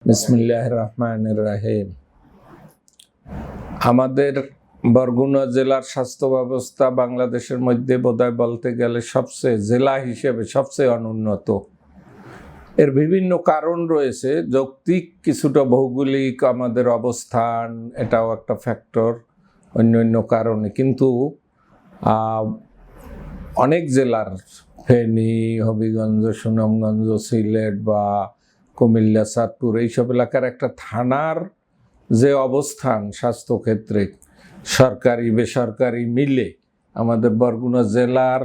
বিসমিল্লাহির রহমানির রহিম। আমাদের বরগুনা জেলার স্বাস্থ্য ব্যবস্থা বাংলাদেশের মধ্যে বোধহয় বলতে গেলে জেলা হিসেবে সবচেয়ে অনুন্নত। এর বিভিন্ন কারণ রয়েছে, যৌক্তিক কিছুটা ভৌগোলিক আমাদের অবস্থান, এটাও একটা ফ্যাক্টর, অন্য কারণে। কিন্তু অনেক জেলার ফেনী, হবিগঞ্জ, সুনামগঞ্জ, সিলেট বা কুমিল্লা, চাঁদপুর এইসব এলাকার একটা থানার যে অবস্থান স্বাস্থ্যক্ষেত্রে সরকারি বেসরকারি মিলে আমাদের বরগুনা জেলার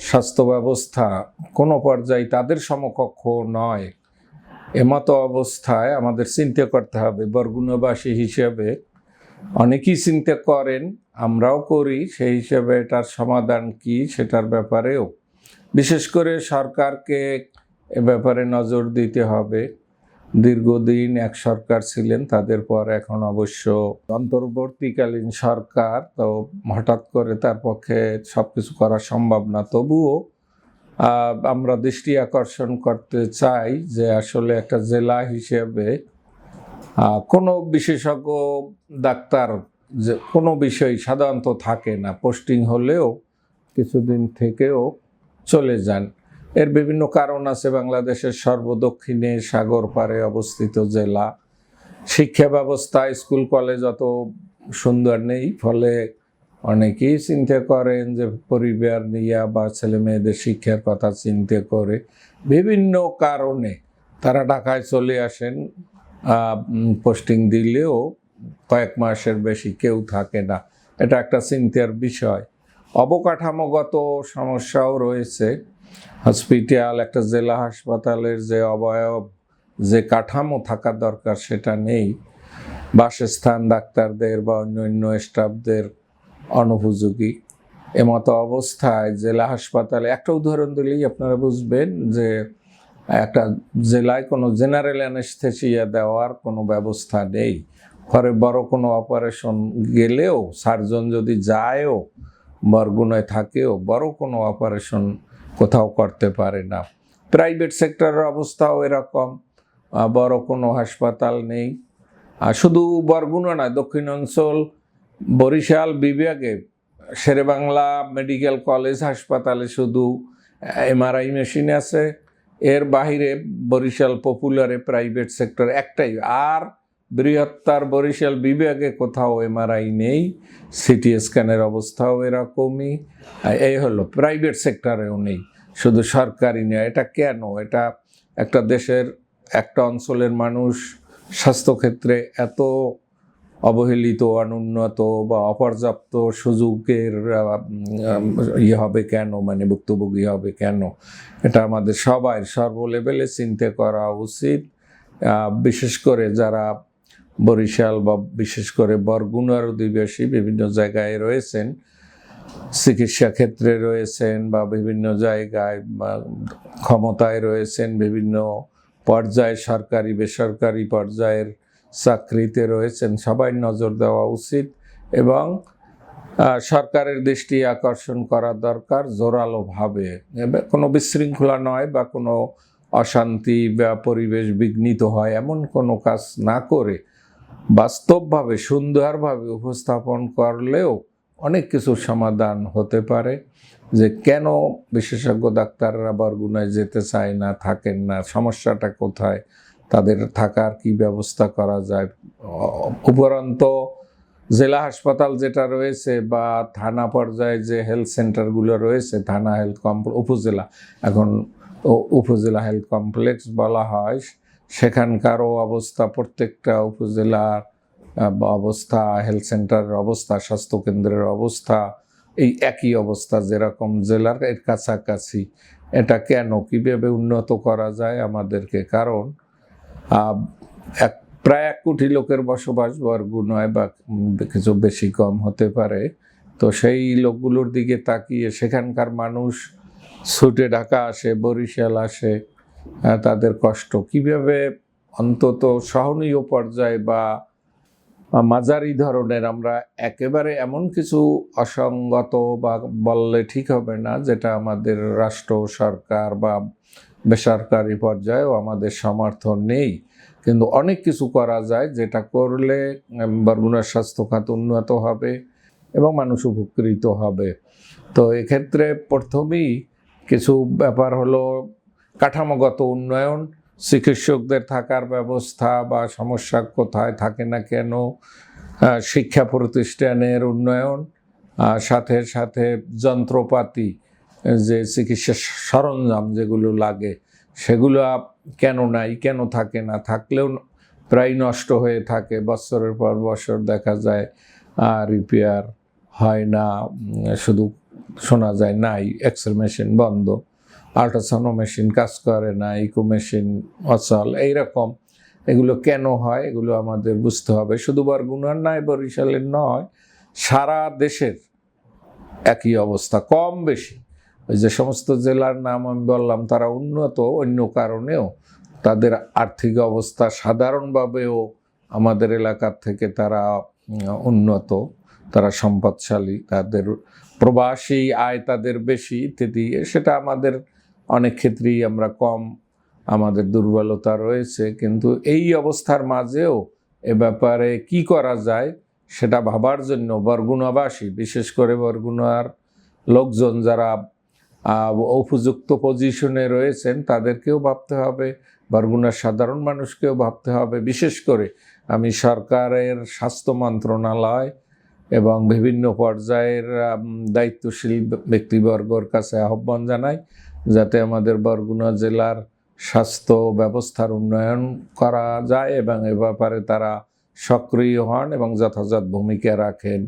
স্বাস্থ্য ব্যবস্থা কোনো পর্যায়ে তাদের সমকক্ষ নয়। এমতো অবস্থায় আমাদের চিন্তা করতে হবে, বরগুনাবাসী হিসেবে অনেকেই চিন্তা করেন, আমরাও করি, সেই হিসেবে এটার সমাধান কি সেটার ব্যাপারেও বিশেষ করে সরকারকে এ ব্যাপারে নজর দিতে হবে। দীর্ঘদিন এক সরকার ছিলেন, তাদের পর এখন অবশ্য অন্তর্বর্তীকালীন সরকার, তো হঠাৎ করে তার পক্ষে সব কিছু করা সম্ভব না। তবুও আমরা দৃষ্টি আকর্ষণ করতে চাই যে আসলে একটা জেলা হিসেবে কোনো বিশেষজ্ঞ ডাক্তার যে কোনো বিষয় সাধারণত থাকে না, পোস্টিং হলেও কিছুদিন থেকেও চলে যান। এর বিভিন্ন কারণ আছে। বাংলাদেশের সর্বদক্ষিণে সাগর পাড়ে অবস্থিত জেলা, শিক্ষা ব্যবস্থা, স্কুল কলেজ অত সুন্দর নেই, ফলে অনেকেই চিন্তা করেন যে পরিবার নিয়ে বা ছেলে মেয়েদের শিক্ষার কথা চিন্তা করে বিভিন্ন কারণে তারা ঢাকায় চলে আসেন। পোস্টিং দিলেও কয়েক মাসের বেশি কেউ থাকে না, এটা একটা চিন্তার বিষয়। অবকাঠামোগত সমস্যাও রয়েছে। হসপিটাল, একটা জেলা হাসপাতালের যে অবয়ব, যে কাঠামো থাকা দরকার সেটা নেই। বাসস্থান ডাক্তারদের বা অন্যান্য স্টাফদের অনুপযোগী। এমতো অবস্থায় জেলা হাসপাতালে, একটা উদাহরণ দিলেই আপনারা বুঝবেন যে একটা জেলায় কোনো জেনারেল অ্যানেস্থেসিয়া দেওয়ার কোনো ব্যবস্থা নেই। ঘরে বড় কোনো অপারেশন গেলেও সার্জন যদি যায়ও, বরগুনায় থাকেও, বড় কোনো অপারেশন কোথাও করতে পারে না। প্রাইভেট সেক্টরের অবস্থাও এরকম, বড় কোনো হাসপাতাল নেই। আর শুধু বরগুনা নয়, দক্ষিণাঞ্চল বরিশাল বিভাগে শেরেবাংলা মেডিকেল কলেজ হাসপাতালে শুধু এমআরআই মেশিন আছে। এর বাহিরে বরিশাল পপুলারে প্রাইভেট সেক্টর একটাই, আর বৃহত্তর বরিশাল বিভাগে কোথাও এমআরআই নেই। সিটি স্ক্যানের অবস্থাও এরকমই। এই হলো, প্রাইভেট সেক্টরেও নেই, শুধু সরকারি নেই। এটা কেন? এটা একটা দেশের, একটা অঞ্চলের মানুষ স্বাস্থ্যক্ষেত্রে এত অবহেলিত, অনুন্নত বা অপর্যাপ্ত সুযোগের হবে কেন, মানে ভুক্তভোগী হবে কেন? এটা আমাদের সবাই সর্ব লেভেলে চিন্তা করা উচিত। বিশেষ করে যারা বরিশাল বা বিশেষ করে বরগুনার অধিবাসী বিভিন্ন জায়গায় রয়েছেন, চিকিৎসা ক্ষেত্রে রয়েছেন বা বিভিন্ন জায়গায় বা ক্ষমতায় রয়েছেন, বিভিন্ন পর্যায়ে সরকারি বেসরকারি পর্যায়ের চাকরিতে রয়েছেন, সবাই নজর দেওয়া উচিত এবং সরকারের দৃষ্টি আকর্ষণ করা দরকার জোরালোভাবে। কোনো বিশৃঙ্খলা নয় বা কোনো অশান্তি বা পরিবেশ বিঘ্নিত হয় এমন কোনো কাজ না করে বাস্তবভাবে সুন্দরভাবে উপস্থাপন করলেও অনেক কিছু সমাধান হতে পারে। যে কেন বিশেষজ্ঞ ডাক্তাররা বরগুনায় যেতে চায় না, থাকেন না, সমস্যাটা কোথায়, তাদের থাকার কি ব্যবস্থা করা যায়। উপরন্ত জেলা হাসপাতাল যেটা রয়েছে বা থানা পর্যায়ে যে হেলথ সেন্টারগুলো রয়েছে, থানা হেলথ কমপ্লেক্স, উপজেলা, এখন উপজেলা হেলথ কমপ্লেক্স বলা হয়, সেখানকারও অবস্থা, প্রত্যেকটা উপজেলার অবস্থা, হেলথ সেন্টারের অবস্থা, স্বাস্থ্যকেন্দ্রের অবস্থা এই একই অবস্থা যেরকম জেলার, এর কাছাকাছি। এটা কেন, কীভাবে উন্নত করা যায় আমাদেরকে? কারণ প্রায় 1 কোটি লোকের বসবাস বরগুনায়, বা কিছু বেশি কম হতে পারে। তো সেই লোকগুলোর দিকে তাকিয়ে সেখানকার মানুষ ছুটে ঢাকা আসে, বরিশাল আসে, তাদের কষ্ট কীভাবে অন্তত সহনীয় পর্যায়ে বা মাঝারি ধরনের, আমরা একেবারে এমন কিছু অসঙ্গত বা বললে ঠিক হবে না যেটা আমাদের রাষ্ট্র, সরকার বা বেসরকারি পর্যায়েও আমাদের সমর্থন নেই, কিন্তু অনেক কিছু করা যায়, যেটা করলে বরগুনার স্বাস্থ্য খাত উন্নত হবে এবং মানুষ উপকৃত হবে। তো এক্ষেত্রে প্রথমেই কিছু ব্যাপার হলো কাঠামোগত উন্নয়ন, চিকিৎসকদের থাকার ব্যবস্থা বা সমস্যা কোথায় থাকে না কেন, শিক্ষা প্রতিষ্ঠানের উন্নয়ন, সাথে সাথে যন্ত্রপাতি, যে চিকিৎসা সরঞ্জাম যেগুলো লাগে সেগুলো কেন নাই, কেন থাকে না, থাকলেও প্রায় নষ্ট হয়ে থাকে, বছরের পর বছর দেখা যায় রিপেয়ার হয় না, শুধু শোনা যায় নাই, এক্সরে মেশিন বন্ধ, আল্ট্রাসাউন্ড মেশিন কাজ করে না, ইকো মেশিন অচল, এইরকম। এগুলো কেন হয় এগুলো আমাদের বুঝতে হবে। শুধু বরগুনার নয়, বরিশালের নয়, সারা দেশের একই অবস্থা কম বেশি। ওই যে সমস্ত জেলার নাম আমি বললাম তারা উন্নত, অন্য কারণেও তাদের আর্থিক অবস্থা সাধারণভাবেও আমাদের এলাকার থেকে তারা উন্নত, তারা সম্পদশালী, তাদের প্রবাসী আয় তাদের বেশি ইত্যাদি। সেটা আমাদের অনেক ক্ষেত্রেই আমরা কম, আমাদের দুর্বলতা রয়েছে। কিন্তু এই অবস্থার মাঝেও এ ব্যাপারে কি করা যায় সেটা ভাবার জন্য বরগুনাবাসী, বিশেষ করে বরগুনার লোকজন যারা উপযুক্ত পজিশনে রয়েছেন তাদেরকেও ভাবতে হবে, বরগুনার সাধারণ মানুষকেও ভাবতে হবে। বিশেষ করে আমি সরকারের স্বাস্থ্য মন্ত্রণালয় এবং বিভিন্ন পর্যায়ের দায়িত্বশীল ব্যক্তিবর্গর কাছে আহ্বান জানাই যাতে আমাদের বরগুনা জেলার স্বাস্থ্য ব্যবস্থার উন্নয়ন করা যায় এবং এ ব্যাপারে তারা সক্রিয় হন এবং যথাযথ ভূমিকা রাখেন।